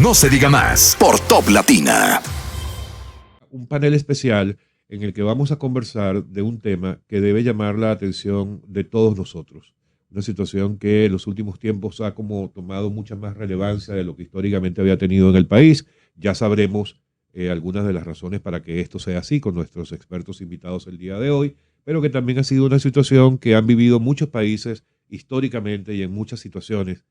No se diga más por Top Latina. Un panel especial en el que vamos a conversar de un tema que debe llamar la atención de todos nosotros. Una situación que en los últimos tiempos ha como tomado mucha más relevancia de lo que históricamente había tenido en el país. Ya sabremos algunas de las razones para que esto sea así con nuestros expertos invitados el día de hoy, pero que también ha sido una situación que han vivido muchos países históricamente y en muchas situaciones,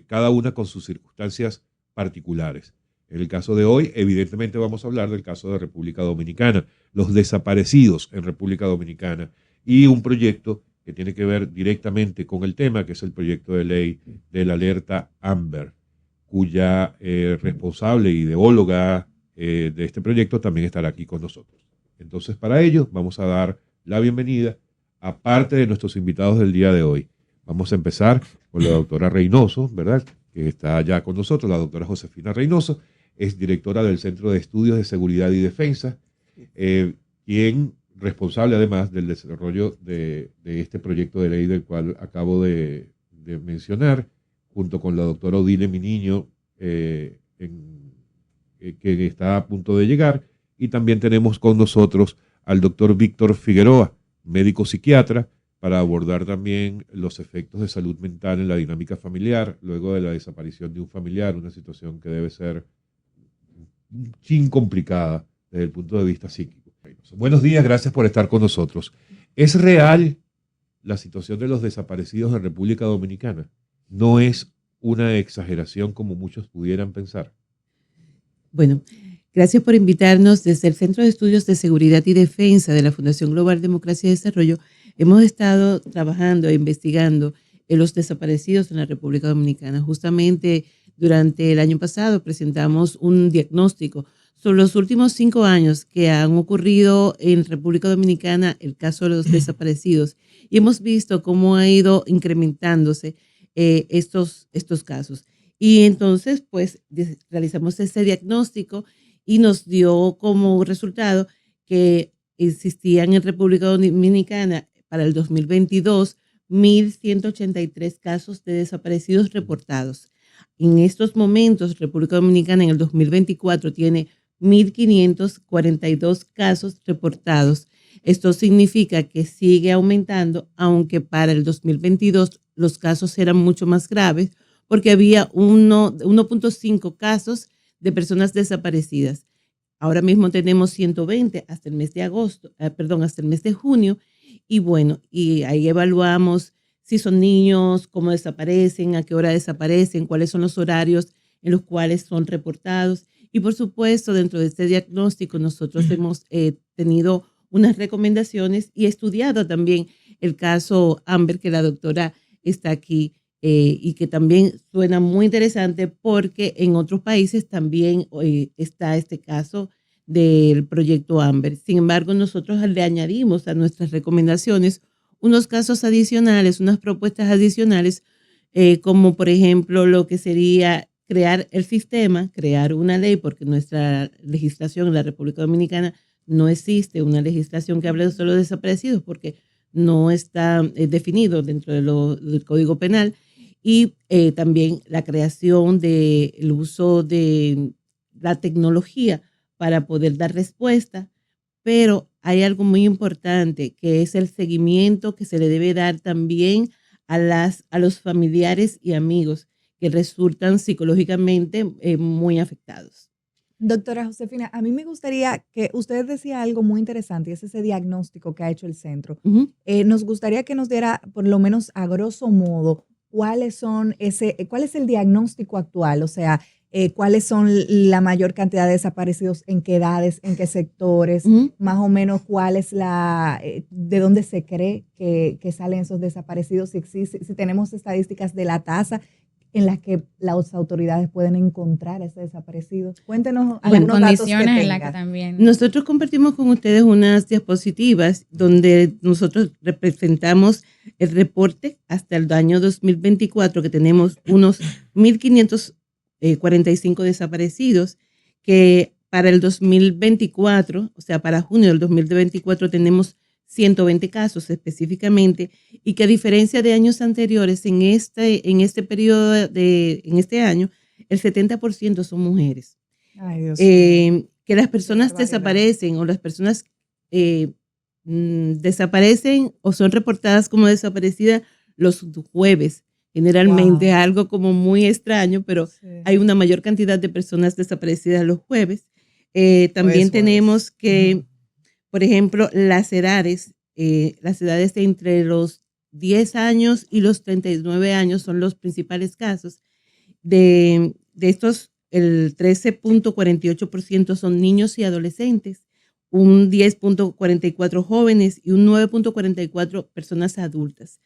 cada una con sus circunstancias particulares. En el caso de hoy, evidentemente vamos a hablar del caso de República Dominicana, los desaparecidos en República Dominicana y un proyecto que tiene que ver directamente con el tema, que es el proyecto de ley de la alerta Amber, cuya responsable, ideóloga de este proyecto también estará aquí con nosotros. Entonces, para ello, vamos a dar la bienvenida a parte de nuestros invitados del día de hoy. Vamos a empezar con la doctora Reynoso, ¿verdad?, que está ya con nosotros, la doctora Josefina Reynoso, es directora del Centro de Estudios de Seguridad y Defensa, quien responsable además del desarrollo de este proyecto de ley del cual acabo de mencionar, junto con la doctora Odile Miniño, que está a punto de llegar, y también tenemos con nosotros al doctor Víctor Figueroa, médico psiquiatra, para abordar también los efectos de salud mental en la dinámica familiar, luego de la desaparición de un familiar, una situación que debe ser un chin complicada desde el punto de vista psíquico. Buenos días, gracias por estar con nosotros. ¿Es real la situación de los desaparecidos en República Dominicana? ¿No es una exageración como muchos pudieran pensar? Bueno, gracias por invitarnos. Desde el Centro de Estudios de Seguridad y Defensa de la Fundación Global Democracia y Desarrollo, hemos estado trabajando e investigando en los desaparecidos en la República Dominicana. Justamente durante el año pasado presentamos un diagnóstico sobre los últimos 5 años que han ocurrido en República Dominicana, el caso de los desaparecidos, y hemos visto cómo ha ido incrementándose estos casos. Y entonces, pues, realizamos ese diagnóstico y nos dio como resultado que existían en República Dominicana para el 2022 1.183 casos de desaparecidos reportados. En estos momentos, República Dominicana en el 2024 tiene 1.542 casos reportados. Esto significa que sigue aumentando, aunque para el 2022 los casos eran mucho más graves, porque había 1.5 casos de personas desaparecidas. Ahora mismo tenemos 120 hasta el mes de hasta el mes de junio. Y bueno, y ahí evaluamos si son niños, cómo desaparecen, a qué hora desaparecen, cuáles son los horarios en los cuales son reportados. Y por supuesto, dentro de este diagnóstico nosotros hemos tenido unas recomendaciones y estudiado también el caso Amber, que la doctora está aquí, y que también suena muy interesante porque en otros países también está este caso del proyecto Amber. Sin embargo, nosotros le añadimos a nuestras recomendaciones unos casos adicionales, unas propuestas adicionales, como por ejemplo lo que sería crear el sistema, crear una ley, porque nuestra legislación en la República Dominicana no existe una legislación que hable solo de desaparecidos porque no está definido dentro del Código Penal, y también la creación del uso de la tecnología para poder dar respuesta, pero hay algo muy importante que es el seguimiento que se le debe dar también a los familiares y amigos que resultan psicológicamente muy afectados. Doctora Josefina, a mí me gustaría que usted decía algo muy interesante, y es ese diagnóstico que ha hecho el centro. Nos gustaría que nos diera, por lo menos a grosso modo, cuál es el diagnóstico actual, o sea, cuáles son la mayor cantidad de desaparecidos, en qué edades, en qué sectores, más o menos cuál es de dónde se cree que salen esos desaparecidos, si tenemos estadísticas de la tasa en las que las autoridades pueden encontrar a ese desaparecido. Cuéntenos algunos datos que tenga. En la que también. Nosotros compartimos con ustedes unas diapositivas donde nosotros representamos el reporte hasta el año 2024, que tenemos unos 1.545 desaparecidos, que para el 2024, o sea, para junio del 2024 tenemos 120 casos específicamente, y que a diferencia de años anteriores, en este periodo en este año, el 70% son mujeres. Ay, Dios mío. Que las personas barbaridad. desaparecen o las personas desaparecen o son reportadas como desaparecidas los jueves. Generalmente Wow. algo como muy extraño, pero Sí. hay una mayor cantidad de personas desaparecidas los jueves. También Jueves. tenemos que, Ujú. por ejemplo, las edades entre los 10 años y los 39 años son los principales casos. De estos, el 13.48% son niños y adolescentes, un 10.44% jóvenes y un 9.44% personas adultas.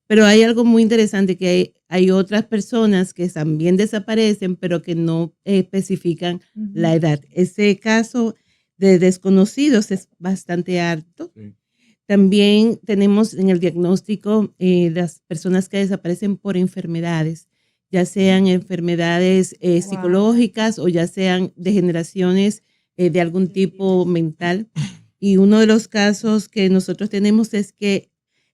Pero hay algo muy interesante, que hay otras personas que también desaparecen, pero que no especifican la Ujú. edad. Ese caso de desconocidos es bastante alto. Sí. También tenemos en el diagnóstico las personas que desaparecen por enfermedades, ya sean enfermedades Wow. psicológicas o ya sean degeneraciones de algún tipo mental. Y uno de los casos que nosotros tenemos es que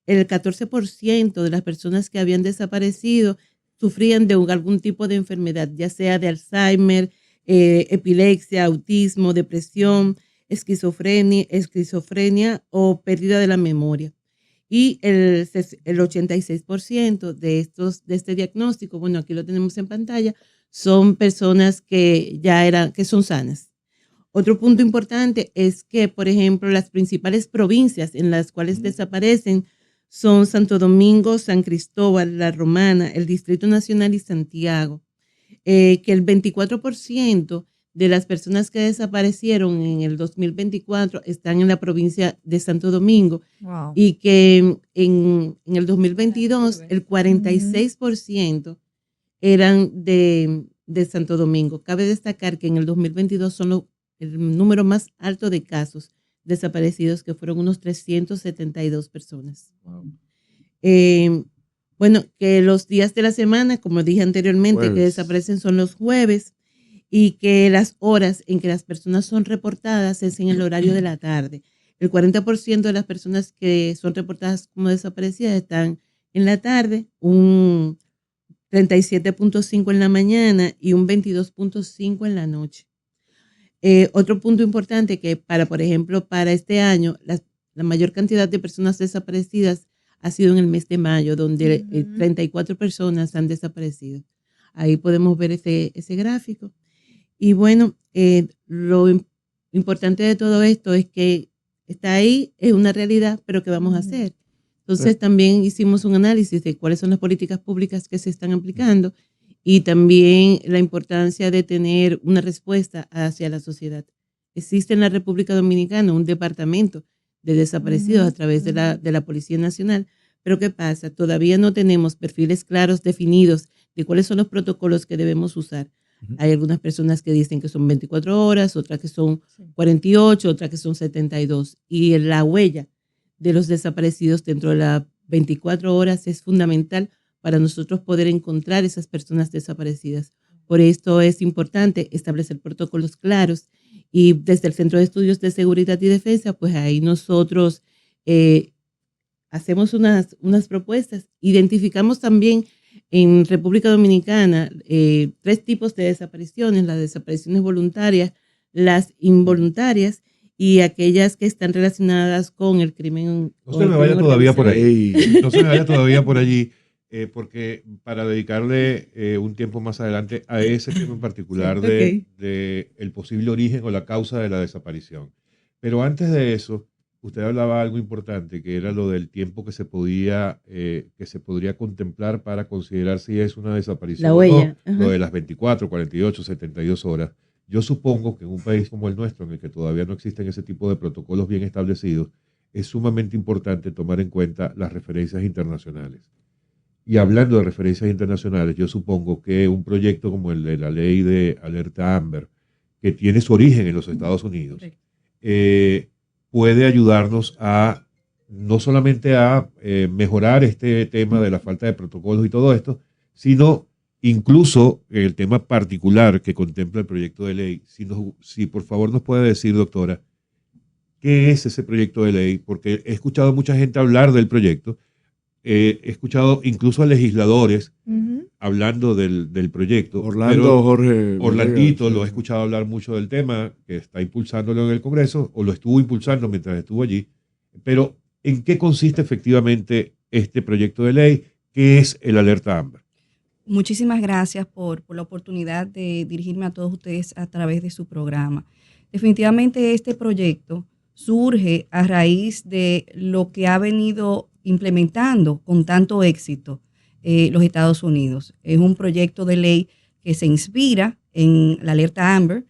el 14% de las personas que habían desaparecido sufrían de algún tipo de enfermedad, ya sea de Alzheimer, epilepsia, autismo, depresión, esquizofrenia o pérdida de la memoria. Y el 86% de este diagnóstico, bueno, aquí lo tenemos en pantalla, son personas que que son sanas. Otro punto importante es que, por ejemplo, las principales provincias en las cuales desaparecen son Santo Domingo, San Cristóbal, La Romana, el Distrito Nacional y Santiago. Que el 24% de las personas que desaparecieron en el 2024 están en la provincia de Santo Domingo, Wow. y que en el 2022 el 46% eran de Santo Domingo. Cabe destacar que en el 2022 son el número más alto de casos desaparecidos, que fueron unos 372 personas. Wow. Bueno, que los días de la semana, como dije anteriormente, que Jueves. desaparecen son los jueves, y que las horas en que las personas son reportadas es en el horario de la tarde. El 40% de las personas que son reportadas como desaparecidas están en la tarde, un 37.5% en la mañana y un 22.5% en la noche. Otro punto importante que por ejemplo, para este año, la mayor cantidad de personas desaparecidas ha sido en el mes de mayo, donde 34 personas han desaparecido. Ahí podemos ver ese gráfico. Y bueno, lo importante de todo esto es que está ahí, es una realidad, pero ¿qué vamos a hacer? Entonces también hicimos un análisis de cuáles son las políticas públicas que se están aplicando y también la importancia de tener una respuesta hacia la sociedad. Existe en la República Dominicana un departamento de desaparecidos a través de la Policía Nacional, pero ¿qué pasa? Todavía no tenemos perfiles claros, definidos, de cuáles son los protocolos que debemos usar. Hay algunas personas que dicen que son 24 horas, otras que son 48, otras que son 72. Y la huella de los desaparecidos dentro de las 24 horas es fundamental para nosotros poder encontrar esas personas desaparecidas. Por esto es importante establecer protocolos claros, y desde el Centro de Estudios de Seguridad y Defensa, pues ahí nosotros hacemos unas propuestas. Identificamos también en República Dominicana 3 tipos de desapariciones: las desapariciones voluntarias, las involuntarias y aquellas que están relacionadas con el crimen. No se me vaya todavía por ahí. No se me vaya todavía por allí, porque para dedicarle un tiempo más adelante a ese tema en particular de el posible origen o la causa de la desaparición. Pero antes de eso, usted hablaba algo importante, que era lo del tiempo que se podría, que se podría contemplar para considerar si es una desaparición La o huella. no, lo de las 24, 48, 72 horas. Yo supongo que en un país como el nuestro, en el que todavía no existen ese tipo de protocolos bien establecidos, es sumamente importante tomar en cuenta las referencias internacionales. Y hablando de referencias internacionales, yo supongo que un proyecto como el de la ley de alerta Amber, que tiene su origen en los Estados Unidos, puede ayudarnos a no solamente a mejorar este tema de la falta de protocolos y todo esto, sino incluso el tema particular que contempla el proyecto de ley. Si por favor nos puede decir, doctora, ¿qué es ese proyecto de ley? Porque he escuchado a mucha gente hablar del proyecto, he escuchado incluso a legisladores hablando del proyecto. Orlando, pero Jorge. Orlandito, Villegas, lo he escuchado hablar mucho del tema, que está impulsándolo en el Congreso, o lo estuvo impulsando mientras estuvo allí. Pero, ¿en qué consiste efectivamente este proyecto de ley? ¿Qué es el Alerta Amber? Muchísimas gracias por la oportunidad de dirigirme a todos ustedes a través de su programa. Definitivamente este proyecto surge a raíz de lo que ha venido implementando con tanto éxito los Estados Unidos. Es un proyecto de ley que se inspira en la alerta Amber,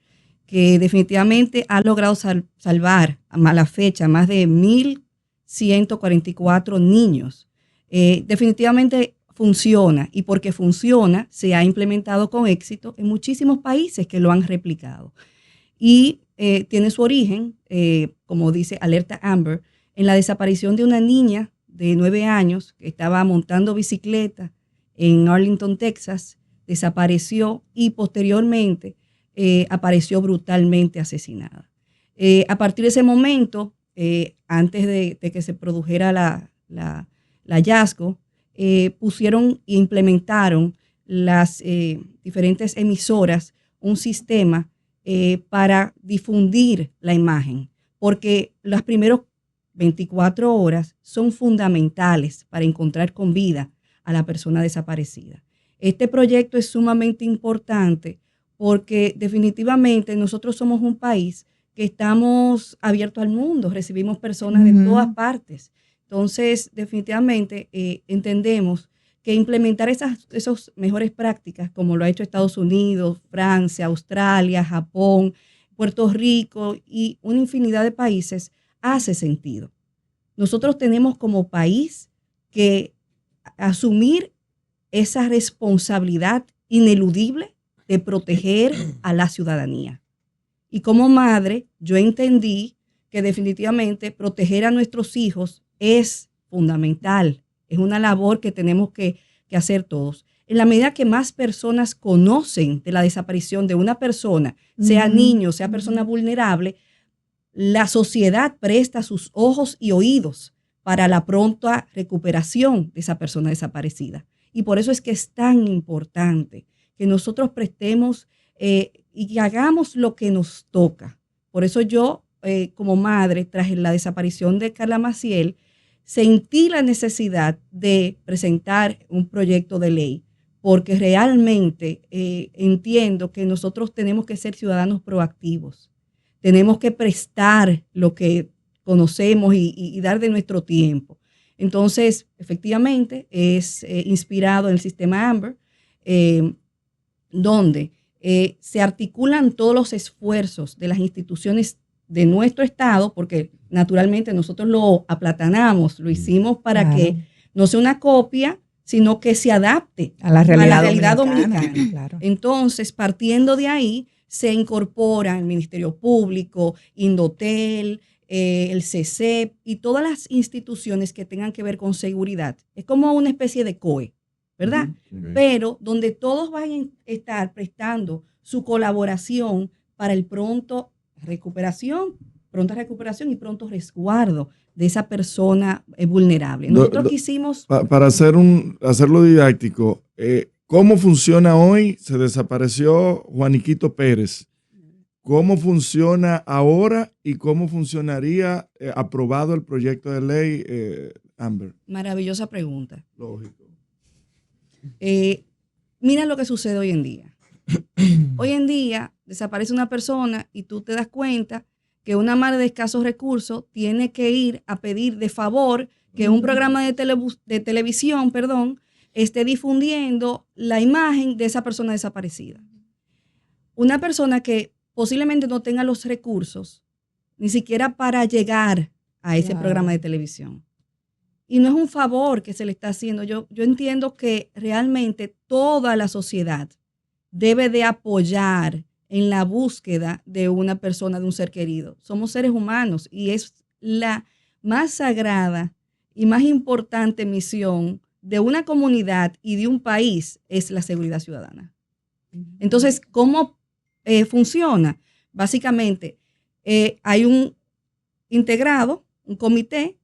que definitivamente ha logrado salvar a la fecha más de 1.144 niños. Definitivamente funciona, y porque funciona se ha implementado con éxito en muchísimos países que lo han replicado. Y tiene su origen, como dice Alerta Amber, en la desaparición de una niña de 9 años que estaba montando bicicleta en Arlington, Texas, desapareció y posteriormente apareció brutalmente asesinada. A partir de ese momento, antes de que se produjera el hallazgo, pusieron e implementaron las diferentes emisoras un sistema para difundir la imagen, porque las primeras 24 horas son fundamentales para encontrar con vida a la persona desaparecida. Este proyecto es sumamente importante porque definitivamente nosotros somos un país que estamos abiertos al mundo, recibimos personas de todas partes. Entonces, definitivamente entendemos que implementar esas mejores prácticas, como lo ha hecho Estados Unidos, Francia, Australia, Japón, Puerto Rico y una infinidad de países, hace sentido. Nosotros tenemos como país que asumir esa responsabilidad ineludible de proteger a la ciudadanía. Y como madre, yo entendí que definitivamente proteger a nuestros hijos es fundamental. Es una labor que tenemos que hacer todos. En la medida que más personas conocen de la desaparición de una persona, sea niño, sea persona vulnerable, la sociedad presta sus ojos y oídos para la pronta recuperación de esa persona desaparecida. Y por eso es que es tan importante que nosotros prestemos y que hagamos lo que nos toca. Por eso yo, como madre, tras la desaparición de Carla Maciel, sentí la necesidad de presentar un proyecto de ley, porque realmente entiendo que nosotros tenemos que ser ciudadanos proactivos. Tenemos que prestar lo que conocemos y dar de nuestro tiempo. Entonces, efectivamente, es inspirado en el sistema Amber, donde se articulan todos los esfuerzos de las instituciones de nuestro Estado, porque naturalmente nosotros lo aplatanamos, lo hicimos para que no sea una copia, sino que se adapte a la realidad dominicana. Claro. Entonces, partiendo de ahí, se incorporan el Ministerio Público, Indotel, el CECEP y todas las instituciones que tengan que ver con seguridad. Es como una especie de COE, ¿verdad? Okay. Pero donde todos van a estar prestando su colaboración para el pronta recuperación y pronto resguardo de esa persona vulnerable. Nosotros quisimos... Para hacerlo didáctico, ¿cómo funciona hoy? Se desapareció Juaniquito Pérez. ¿Cómo funciona ahora y cómo funcionaría aprobado el proyecto de ley, Amber? Maravillosa pregunta. Lógico. Mira lo que sucede hoy en día. Hoy en día desaparece una persona y tú te das cuenta que una madre de escasos recursos tiene que ir a pedir de favor que un programa de televisión, esté difundiendo la imagen de esa persona desaparecida. Una persona que posiblemente no tenga los recursos ni siquiera para llegar a ese programa de televisión. Y no es un favor que se le está haciendo. Yo entiendo que realmente toda la sociedad debe de apoyar en la búsqueda de una persona, de un ser querido. Somos seres humanos y es la más sagrada y más importante misión de una comunidad y de un país, es la seguridad ciudadana. Entonces, ¿cómo funciona? Básicamente, hay un integrado, un comité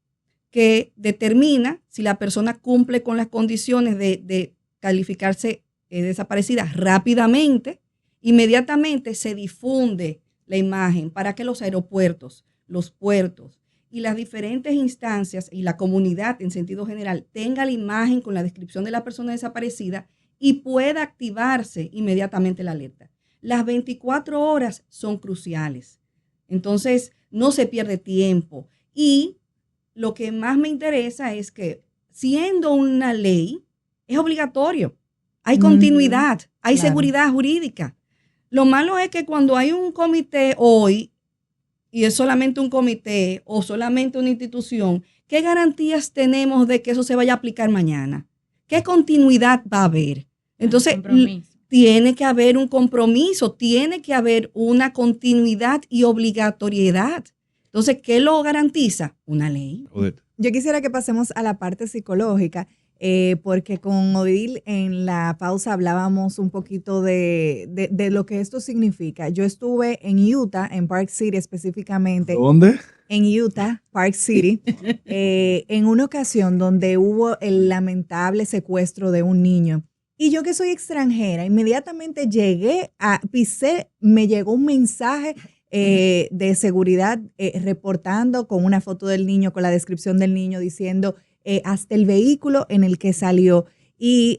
que determina si la persona cumple con las condiciones de calificarse desaparecida rápidamente, inmediatamente se difunde la imagen para que los aeropuertos, los puertos y las diferentes instancias y la comunidad en sentido general tenga la imagen con la descripción de la persona desaparecida y pueda activarse inmediatamente la alerta. Las 24 horas son cruciales. Entonces, no se pierde tiempo. Y lo que más me interesa es que, siendo una ley, es obligatorio. Hay continuidad, hay seguridad jurídica. Lo malo es que cuando hay un comité hoy, y es solamente un comité o solamente una institución, ¿qué garantías tenemos de que eso se vaya a aplicar mañana? ¿Qué continuidad va a haber? Entonces, tiene que haber un compromiso, tiene que haber una continuidad y obligatoriedad. Entonces, ¿qué lo garantiza? Una ley. Odette. Yo quisiera que pasemos a la parte psicológica, porque con Odile en la pausa hablábamos un poquito de lo que esto significa. Yo estuve en Utah, en Park City específicamente. ¿Dónde? En Utah, Park City, en una ocasión donde hubo el lamentable secuestro de un niño. Y yo que soy extranjera, inmediatamente pisé, me llegó un mensaje de seguridad reportando con una foto del niño, con la descripción del niño, diciendo hasta el vehículo en el que salió. Y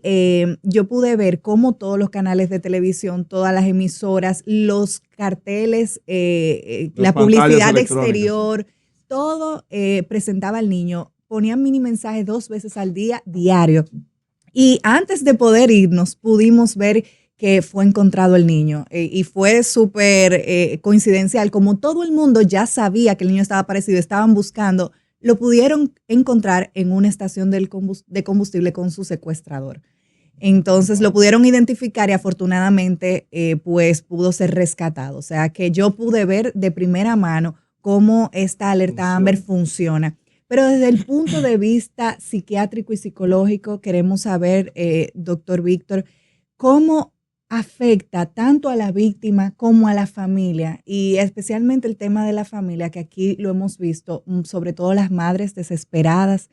yo pude ver cómo todos los canales de televisión, todas las emisoras, los carteles, la publicidad exterior, todo presentaba al niño. Ponían mini mensajes 2 veces al día, diario. Y antes de poder irnos, pudimos ver que fue encontrado el niño. Y fue súper coincidencial. Como todo el mundo ya sabía que el niño estaba aparecido, estaban buscando, lo pudieron encontrar en una estación de combustible con su secuestrador. Entonces lo pudieron identificar y afortunadamente pues pudo ser rescatado. O sea que yo pude ver de primera mano cómo esta alerta Amber funciona. Pero desde el punto de vista psiquiátrico y psicológico, queremos saber, doctor Víctor, cómo afecta tanto a la víctima como a la familia, y especialmente el tema de la familia, que aquí lo hemos visto, sobre todo las madres desesperadas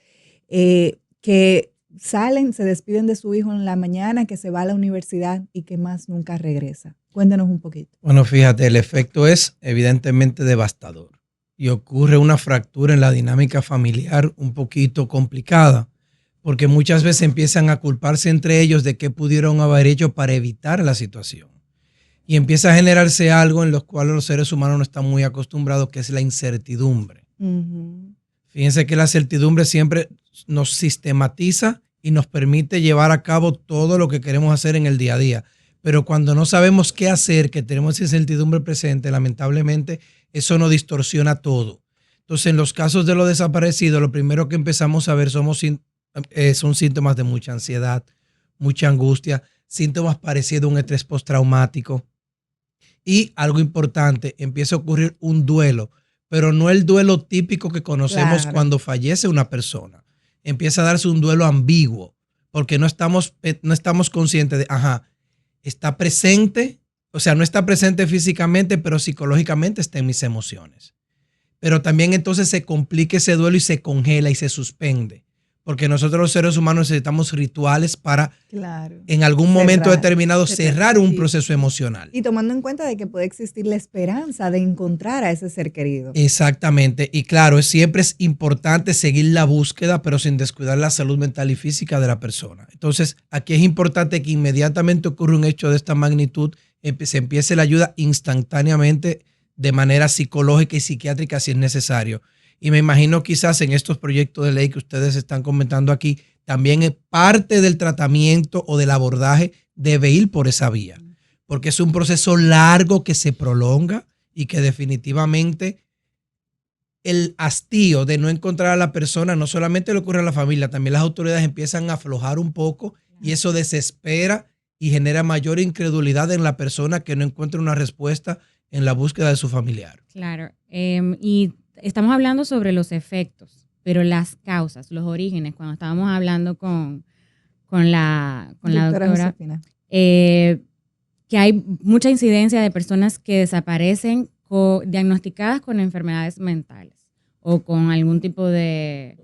que salen, se despiden de su hijo en la mañana, que se va a la universidad y que más nunca regresa. Cuéntanos un poquito. Bueno, fíjate, el efecto es evidentemente devastador y ocurre una fractura en la dinámica familiar un poquito complicada, porque muchas veces empiezan a culparse entre ellos de qué pudieron haber hecho para evitar la situación. Y empieza a generarse algo en lo cual los seres humanos no están muy acostumbrados, que es la incertidumbre. Fíjense que la certidumbre siempre nos sistematiza y nos permite llevar a cabo todo lo que queremos hacer en el día a día. Pero cuando no sabemos qué hacer, que tenemos esa incertidumbre presente, lamentablemente eso nos distorsiona todo. Entonces, en los casos de los desaparecidos, lo primero que empezamos a ver son síntomas de mucha ansiedad, mucha angustia, síntomas parecidos a un estrés postraumático. Y algo importante, empieza a ocurrir un duelo, pero no el duelo típico que conocemos cuando fallece una persona. Empieza a darse un duelo ambiguo, porque no estamos conscientes de, está presente, o sea, no está presente físicamente, pero psicológicamente está en mis emociones. Pero también entonces se complica ese duelo y se congela y se suspende. Porque nosotros los seres humanos necesitamos rituales para en algún momento determinado cerrar un proceso emocional. Y tomando en cuenta de que puede existir la esperanza de encontrar a ese ser querido. Exactamente. Y claro, siempre es importante seguir la búsqueda, pero sin descuidar la salud mental y física de la persona. Entonces, aquí es importante que inmediatamente ocurra un hecho de esta magnitud, se empiece la ayuda instantáneamente de manera psicológica y psiquiátrica si es necesario. Y me imagino quizás en estos proyectos de ley que ustedes están comentando aquí, también es parte del tratamiento o del abordaje debe ir por esa vía. Porque es un proceso largo que se prolonga y que definitivamente el hastío de no encontrar a la persona no solamente le ocurre a la familia, también las autoridades empiezan a aflojar un poco y eso desespera y genera mayor incredulidad en la persona que no encuentra una respuesta en la búsqueda de su familiar. Claro, y estamos hablando sobre los efectos, pero las causas, los orígenes, cuando estábamos hablando con la doctora, que hay mucha incidencia de personas que desaparecen diagnosticadas con enfermedades mentales o con algún tipo de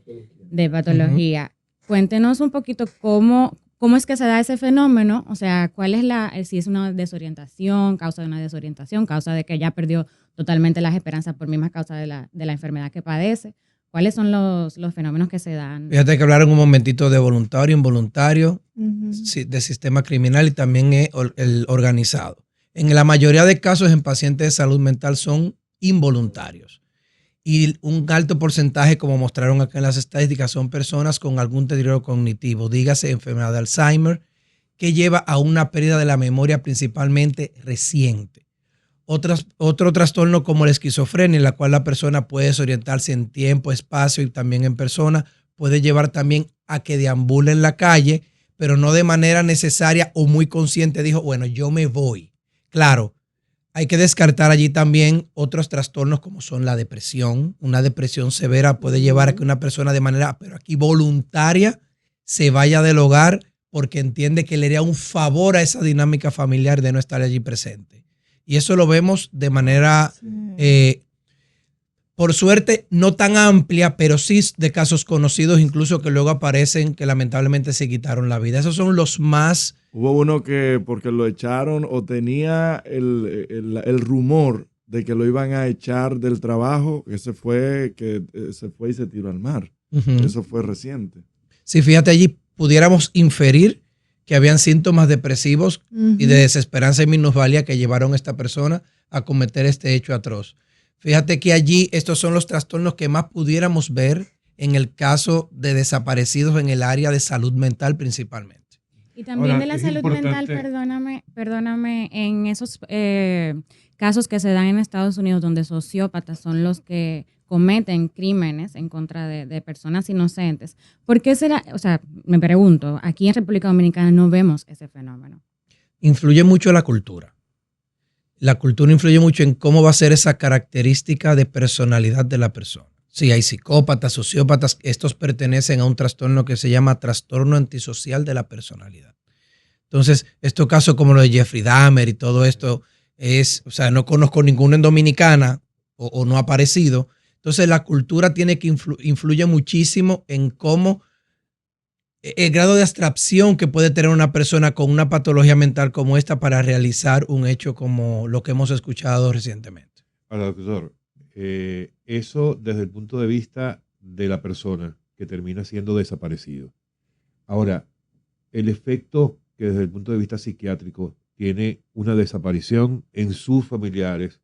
patología. Cuéntenos un poquito cómo ¿cómo es que se da ese fenómeno? O sea, ¿cuál es si es una desorientación, causa de una desorientación, causa de que ya perdió totalmente las esperanzas por misma causa de la enfermedad que padece? ¿Cuáles son los fenómenos que se dan? Fíjate que hablaron un momentito de voluntario, involuntario, de sistema criminal y también el organizado. En la mayoría de casos en pacientes de salud mental son involuntarios. Y un alto porcentaje, como mostraron acá en las estadísticas, son personas con algún deterioro cognitivo, dígase enfermedad de Alzheimer, que lleva a una pérdida de la memoria principalmente reciente. Otro trastorno como la esquizofrenia, en la cual la persona puede desorientarse en tiempo, espacio y también en persona, puede llevar también a que deambule en la calle, pero no de manera necesaria o muy consciente. Dijo, bueno, yo me voy. Claro, hay que descartar allí también otros trastornos como son la depresión. Una depresión severa puede llevar a que una persona de manera, pero aquí voluntaria, se vaya del hogar porque entiende que le haría un favor a esa dinámica familiar de no estar allí presente. Y eso lo vemos de manera, por suerte, no tan amplia, pero sí de casos conocidos, incluso que luego aparecen que lamentablemente se quitaron la vida. Esos son los más... Hubo uno que porque lo echaron o tenía el rumor de que lo iban a echar del trabajo, que se fue y se tiró al mar. Eso fue reciente. Sí, fíjate, allí pudiéramos inferir que habían síntomas depresivos y de desesperanza y minusvalía que llevaron a esta persona a cometer este hecho atroz. Fíjate que allí estos son los trastornos que más pudiéramos ver en el caso de desaparecidos en el área de salud mental principalmente. Y también de la salud mental, perdóname, en esos casos que se dan en Estados Unidos donde sociópatas son los que cometen crímenes en contra de personas inocentes. ¿Por qué será? O sea, me pregunto, aquí en República Dominicana no vemos ese fenómeno. Influye mucho la cultura. La cultura influye mucho en cómo va a ser esa característica de personalidad de la persona. Sí, hay psicópatas, sociópatas, estos pertenecen a un trastorno que se llama trastorno antisocial de la personalidad. Entonces, estos casos como lo de Jeffrey Dahmer y todo esto no conozco ninguno en Dominicana o no ha aparecido. Entonces, la cultura tiene que influye muchísimo en cómo el grado de abstracción que puede tener una persona con una patología mental como esta para realizar un hecho como lo que hemos escuchado recientemente. Ahora, doctor, eso desde el punto de vista de la persona que termina siendo desaparecido. Ahora, el efecto que desde el punto de vista psiquiátrico tiene una desaparición en sus familiares,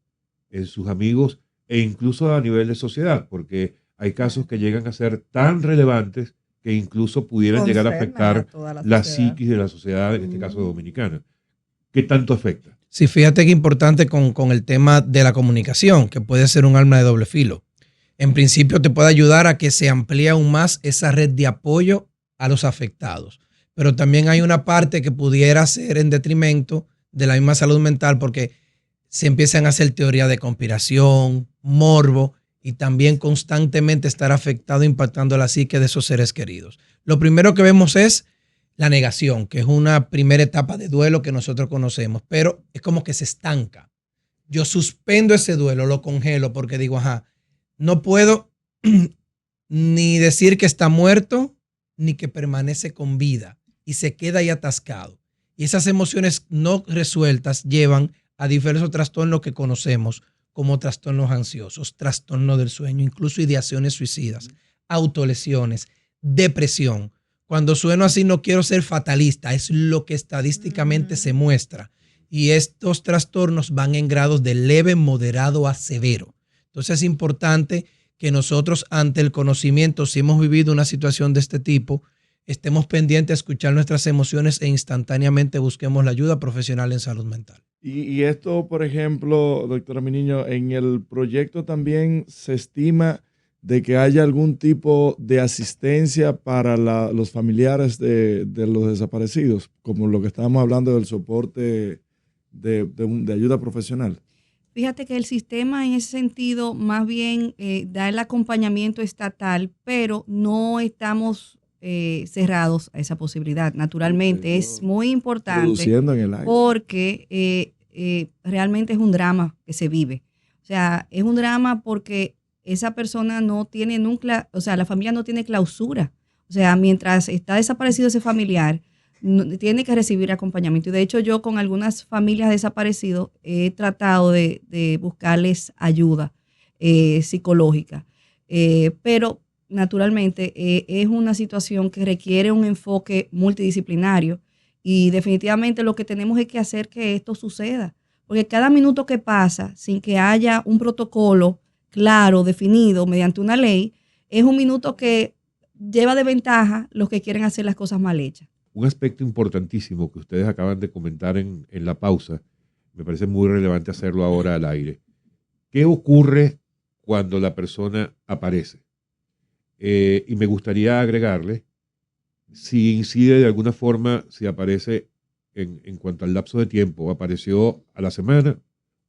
en sus amigos e incluso a nivel de sociedad, porque hay casos que llegan a ser tan relevantes que incluso pudieran llegar a afectar la psiquis de la sociedad, en este caso dominicana. ¿Qué tanto afecta? Sí, fíjate que importante con el tema de la comunicación, que puede ser un arma de doble filo. En principio te puede ayudar a que se amplíe aún más esa red de apoyo a los afectados. Pero también hay una parte que pudiera ser en detrimento de la misma salud mental porque se empiezan a hacer teorías de conspiración, morbo y también constantemente estar afectado, impactando la psique de esos seres queridos. Lo primero que vemos es la negación, que es una primera etapa de duelo que nosotros conocemos, pero es como que se estanca. Yo suspendo ese duelo, lo congelo porque digo, no puedo ni decir que está muerto ni que permanece con vida y se queda ahí atascado. Y esas emociones no resueltas llevan a diversos trastornos que conocemos como trastornos ansiosos, trastornos del sueño, incluso ideaciones suicidas, autolesiones, depresión. Cuando sueno así no quiero ser fatalista, es lo que estadísticamente se muestra. Y estos trastornos van en grados de leve, moderado a severo. Entonces es importante que nosotros ante el conocimiento, si hemos vivido una situación de este tipo, estemos pendientes a escuchar nuestras emociones e instantáneamente busquemos la ayuda profesional en salud mental. Y esto, por ejemplo, doctora Miniño, en el proyecto también se estima de que haya algún tipo de asistencia para los familiares de los desaparecidos, como lo que estábamos hablando del soporte de ayuda profesional. Fíjate que el sistema en ese sentido más bien da el acompañamiento estatal, pero no estamos cerrados a esa posibilidad. Naturalmente es muy importante en el aire. Porque realmente es un drama que se vive. O sea, es un drama porque esa persona no tiene nunca, o sea, la familia no tiene clausura. O sea, mientras está desaparecido ese familiar, tiene que recibir acompañamiento. Y de hecho yo con algunas familias desaparecidos he tratado de buscarles ayuda psicológica. Pero naturalmente es una situación que requiere un enfoque multidisciplinario y definitivamente lo que tenemos es que hacer que esto suceda. Porque cada minuto que pasa sin que haya un protocolo claro, definido mediante una ley, es un minuto que lleva de ventaja los que quieren hacer las cosas mal hechas. Un aspecto importantísimo que ustedes acaban de comentar en la pausa, me parece muy relevante hacerlo ahora al aire. ¿Qué ocurre cuando la persona aparece? Y me gustaría agregarle si incide de alguna forma, si aparece en cuanto al lapso de tiempo, apareció a la semana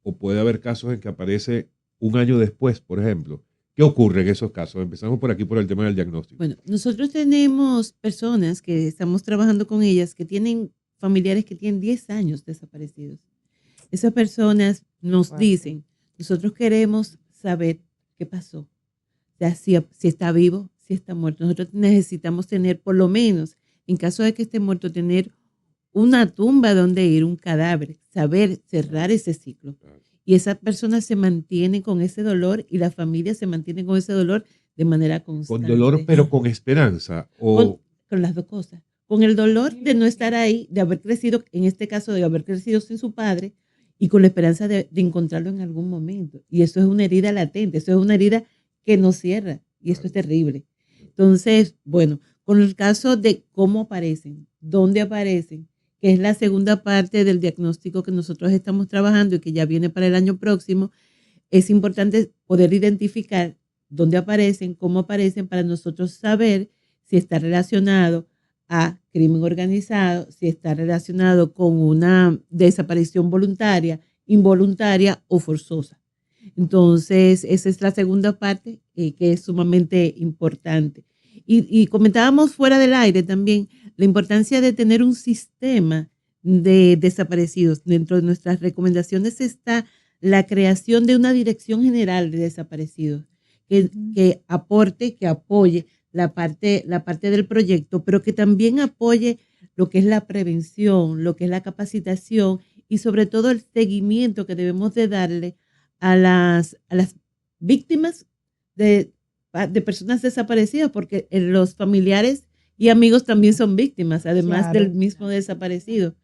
o puede haber casos en que aparece un año después, por ejemplo. ¿Qué ocurre en esos casos? Empezamos por aquí por el tema del diagnóstico. Bueno, nosotros tenemos personas que estamos trabajando con ellas que tienen familiares que tienen 10 años desaparecidos. Esas personas nos dicen, nosotros queremos saber qué pasó. O sea, si está vivo, si está muerto. Nosotros necesitamos tener, por lo menos, en caso de que esté muerto, tener una tumba donde ir, un cadáver, saber cerrar ese ciclo. Y esa persona se mantiene con ese dolor y la familia se mantiene con ese dolor de manera constante. Con dolor, pero con esperanza. O... Con las dos cosas. Con el dolor de no estar ahí, de haber crecido, en este caso de haber crecido sin su padre, y con la esperanza de encontrarlo en algún momento. Y eso es una herida latente, eso es una herida que no cierra, y esto es terrible. Entonces, bueno, con el caso de cómo aparecen, dónde aparecen, que es la segunda parte del diagnóstico que nosotros estamos trabajando y que ya viene para el año próximo, es importante poder identificar dónde aparecen, cómo aparecen, para nosotros saber si está relacionado a crimen organizado, si está relacionado con una desaparición voluntaria, involuntaria o forzosa. Entonces, esa es la segunda parte que es sumamente importante. Y comentábamos fuera del aire también la importancia de tener un sistema de desaparecidos. Dentro de nuestras recomendaciones está la creación de una dirección general de desaparecidos que aporte, que apoye la parte del proyecto, pero que también apoye lo que es la prevención, lo que es la capacitación y sobre todo el seguimiento que debemos de darle a las víctimas de personas desaparecidas, porque los familiares y amigos también son víctimas, además del mismo desaparecido.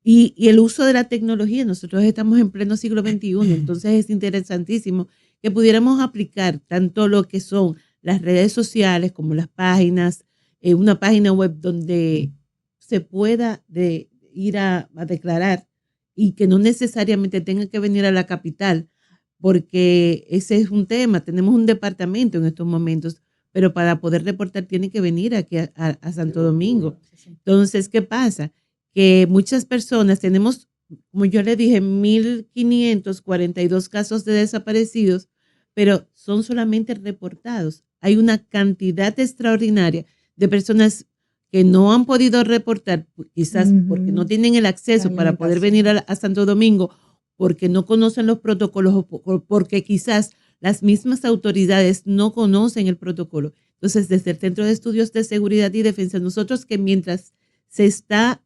Y el uso de la tecnología, nosotros estamos en pleno siglo XXI, entonces es interesantísimo que pudiéramos aplicar tanto lo que son las redes sociales como las páginas, una página web donde se pueda ir a declarar y que no necesariamente tenga que venir a la capital, porque ese es un tema. Tenemos un departamento en estos momentos, pero para poder reportar tiene que venir aquí a Santo Domingo. Entonces, ¿qué pasa? Que muchas personas tenemos, como yo le dije, 1.542 casos de desaparecidos, pero son solamente reportados. Hay una cantidad extraordinaria de personas que no han podido reportar, quizás porque no tienen el acceso para poder venir a Santo Domingo, porque no conocen los protocolos o porque quizás las mismas autoridades no conocen el protocolo. Entonces, desde el Centro de Estudios de Seguridad y Defensa, nosotros que mientras se está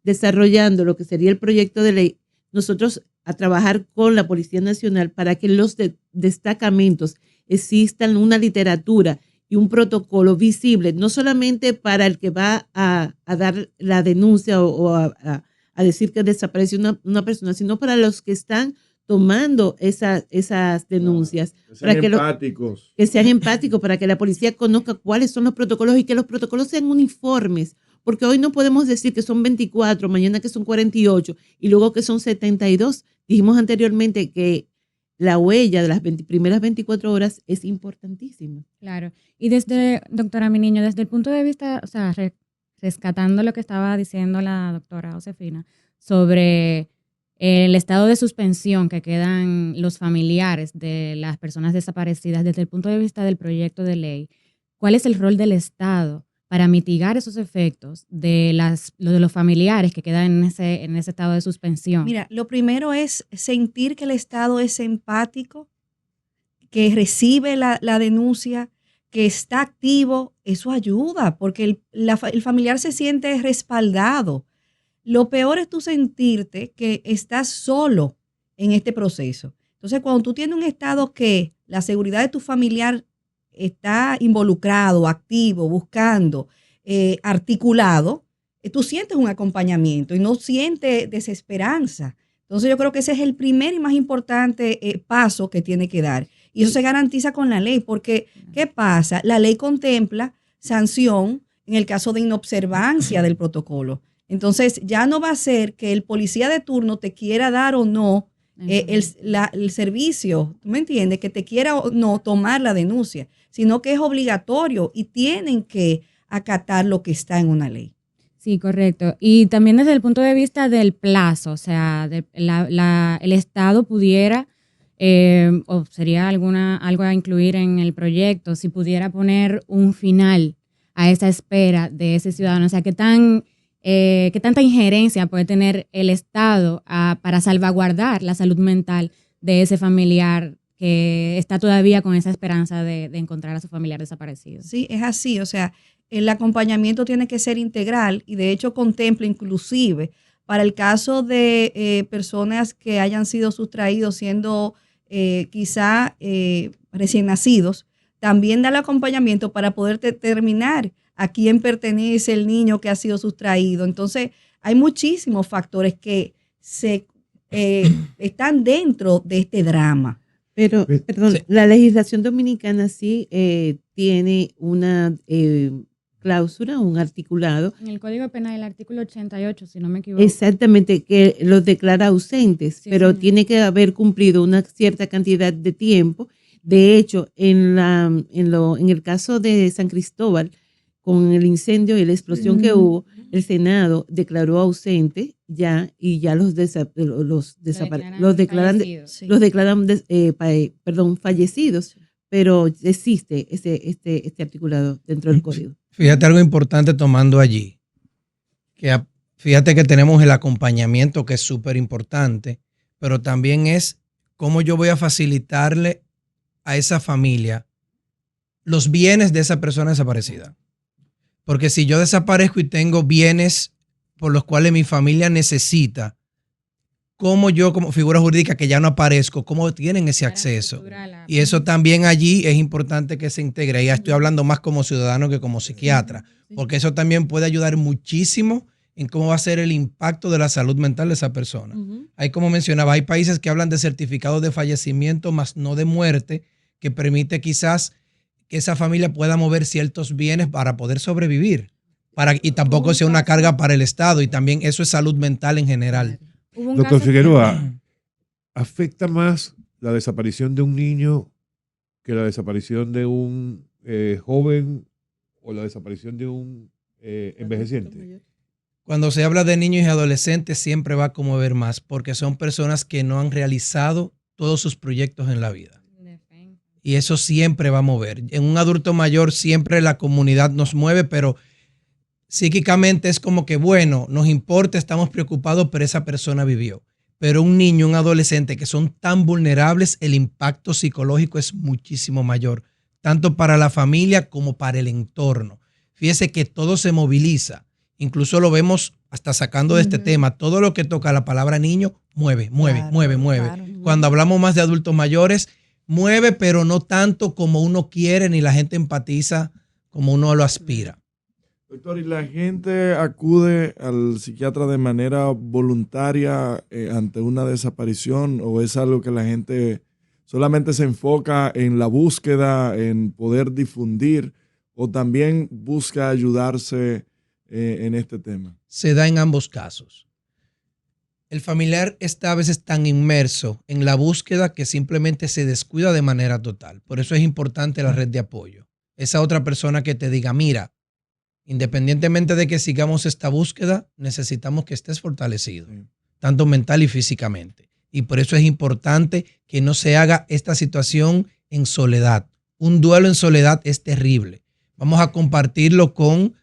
desarrollando lo que sería el proyecto de ley, nosotros a trabajar con la Policía Nacional para que en los destacamentos existan una literatura y un protocolo visible, no solamente para el que va a dar la denuncia o a decir que desapareció una persona, sino para los que están tomando esas denuncias. Que sean empáticos, para que la policía conozca cuáles son los protocolos y que los protocolos sean uniformes. Porque hoy no podemos decir que son 24, mañana que son 48 y luego que son 72. Dijimos anteriormente que la huella de las primeras 24 horas es importantísima. Claro. Y doctora Miniño, desde el punto de vista, o sea, rescatando lo que estaba diciendo la doctora Josefina sobre el estado de suspensión que quedan los familiares de las personas desaparecidas desde el punto de vista del proyecto de ley, ¿cuál es el rol del Estado para mitigar esos efectos de los familiares que quedan en ese estado de suspensión? Mira, lo primero es sentir que el Estado es empático, que recibe la denuncia, que está activo, eso ayuda, porque el familiar se siente respaldado. Lo peor es tú sentirte que estás solo en este proceso. Entonces, cuando tú tienes un estado que la seguridad de tu familiar está involucrado, activo, buscando, articulado, tú sientes un acompañamiento y no sientes desesperanza. Entonces, yo creo que ese es el primer y más importante paso que tiene que dar. Y eso se garantiza con la ley, porque ¿qué pasa? La ley contempla sanción en el caso de inobservancia del protocolo. Entonces, ya no va a ser que el policía de turno te quiera dar o no el servicio, ¿tú me entiendes? Que te quiera o no tomar la denuncia, sino que es obligatorio y tienen que acatar lo que está en una ley. Sí, correcto. Y también desde el punto de vista del plazo, o sea, el Estado pudiera, o sería algo a incluir en el proyecto, si pudiera poner un final a esa espera de ese ciudadano. O sea, ¿qué tanta injerencia puede tener el Estado para salvaguardar la salud mental de ese familiar que está todavía con esa esperanza de encontrar a su familiar desaparecido? Sí, es así. O sea, el acompañamiento tiene que ser integral y de hecho contempla inclusive para el caso de personas que hayan sido sustraídos siendo quizá recién nacidos, también da el acompañamiento para poder determinar a quién pertenece el niño que ha sido sustraído. Entonces, hay muchísimos factores que están dentro de este drama. Pero, perdón, sí. La legislación dominicana sí tiene una cláusula, un articulado. En el Código Penal, el artículo 88, si no me equivoco. Exactamente, que los declara ausentes, sí, pero sí, tiene que haber cumplido una cierta cantidad de tiempo. De hecho, en el caso de San Cristóbal, con el incendio y la explosión que hubo, el Senado declaró ausente ya y ya los declaran fallecidos, pero existe este articulado dentro del código. Fíjate algo importante tomando allí, que fíjate que tenemos el acompañamiento que es súper importante, pero también es cómo yo voy a facilitarle a esa familia los bienes de esa persona desaparecida. Porque si yo desaparezco y tengo bienes por los cuales mi familia necesita, ¿cómo yo como figura jurídica que ya no aparezco, cómo tienen ese acceso? Y eso también allí es importante que se integre. Ya estoy hablando más como ciudadano que como psiquiatra, porque eso también puede ayudar muchísimo en cómo va a ser el impacto de la salud mental de esa persona. Hay, como mencionaba, hay países que hablan de certificados de fallecimiento, más no de muerte, que permite quizás que esa familia pueda mover ciertos bienes para poder sobrevivir y tampoco sea una carga para el Estado, y también eso es salud mental en general. Doctor Figueroa, ¿afecta más la desaparición de un niño que la desaparición de un joven o la desaparición de un envejeciente? Cuando se habla de niños y adolescentes siempre va a conmover más porque son personas que no han realizado todos sus proyectos en la vida. Y eso siempre va a mover. En un adulto mayor siempre la comunidad nos mueve, pero psíquicamente es como que, bueno, nos importa, estamos preocupados, pero esa persona vivió. Pero un niño, un adolescente que son tan vulnerables, el impacto psicológico es muchísimo mayor, tanto para la familia como para el entorno. Fíjese que todo se moviliza. Incluso lo vemos hasta sacando de este tema. Todo lo que toca la palabra niño, mueve. Claro. Cuando hablamos más de adultos mayores, mueve, pero no tanto como uno quiere, ni la gente empatiza como uno lo aspira. Doctor, ¿y la gente acude al psiquiatra de manera voluntaria ante una desaparición, o es algo que la gente solamente se enfoca en la búsqueda, en poder difundir, o también busca ayudarse en este tema? Se da en ambos casos. El familiar está a veces tan inmerso en la búsqueda que simplemente se descuida de manera total. Por eso es importante la red de apoyo. Esa otra persona que te diga, mira, independientemente de que sigamos esta búsqueda, necesitamos que estés fortalecido, tanto mental y físicamente. Y por eso es importante que no se haga esta situación en soledad. Un duelo en soledad es terrible. Vamos a compartirlo con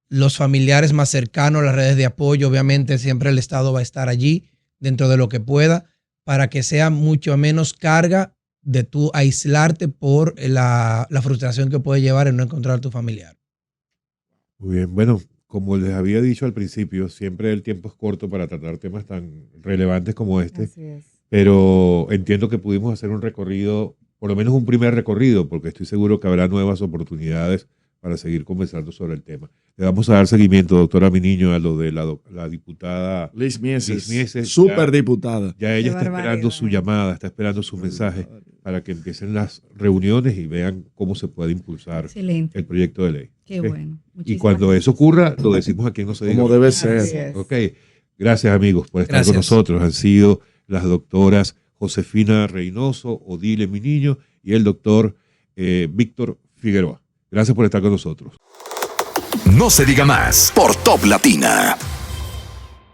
los familiares más cercanos, las redes de apoyo. Obviamente siempre el Estado va a estar allí dentro de lo que pueda para que sea mucho menos carga de tú aislarte por la frustración que puede llevar en no encontrar a tu familiar. Muy bien, bueno, como les había dicho al principio, siempre el tiempo es corto para tratar temas tan relevantes como este, Así es. pero entiendo que pudimos hacer un recorrido, por lo menos un primer recorrido, porque estoy seguro que habrá nuevas oportunidades para seguir conversando sobre el tema. Le vamos a dar seguimiento, doctora Miniño, a lo de la diputada Liz Mieses, Mieses, superdiputada. Ya ella Qué está esperando su llamada, está esperando su mensaje para que empiecen las reuniones y vean cómo se puede impulsar Excelente. el proyecto de ley. Qué ¿Ok? bueno. Y Muchísimas cuando gracias. eso ocurra, lo decimos aquí en No Se Diga. Como debe Así ser. es. Ok, gracias amigos por estar Gracias. con nosotros. Han sido las doctoras Josefina Reynoso, Odile Miniño y el doctor Víctor Figueroa. Gracias por estar con nosotros. No se diga más por Top Latina.